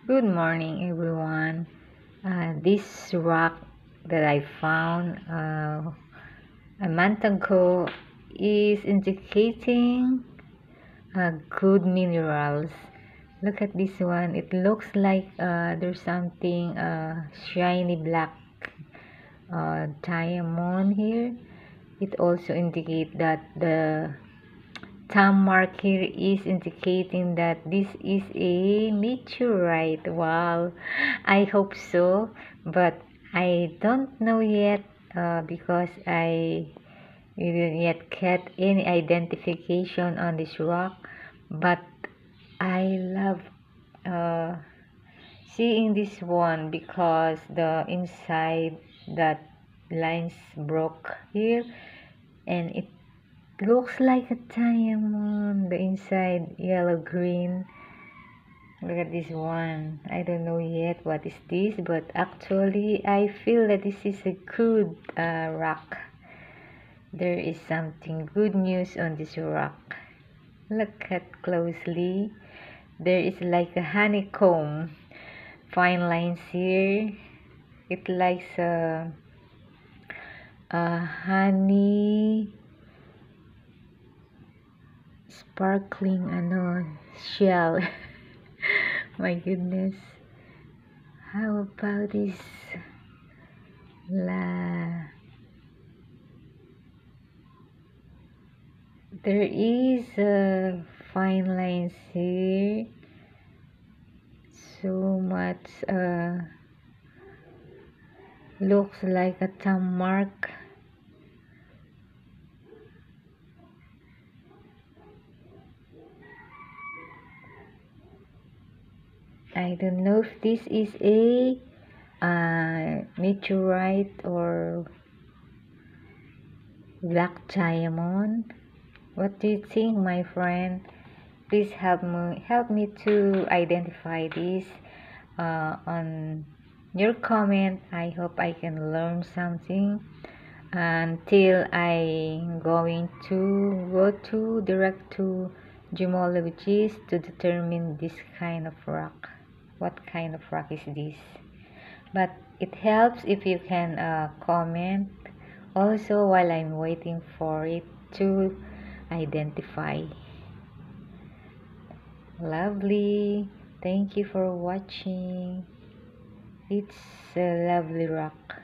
Good morning, everyone. This rock that I found a month ago is indicating good minerals. Look at this one. It looks like there's something shiny black diamond here. It also indicates that the thumb mark here is indicating that this is a meteorite. Wow, I hope so, but I don't know yet because I didn't yet get any identification on this rock. But I love uh, seeing this one because the inside that lines broke here, and it looks like a diamond. The inside yellow green. Look at this one. I don't know yet what is this, but actually I feel that this is a good rock. There is something good news on this rock. Look at closely. There is like a honeycomb. Fine lines here. It likes a honey sparkling shell. My goodness, how about this la there is fine lines here, so much looks like a thumb mark. I don't know if this is a meteorite or black diamond. What do you think, my friend? Please help me to identify this on your comment. I hope I can learn something until I'm going to go to direct to gemologist to determine this kind of rock. What kind of rock is this? But it helps if you can comment also while I'm waiting for it to identify. Lovely. Thank you for watching. It's a lovely rock.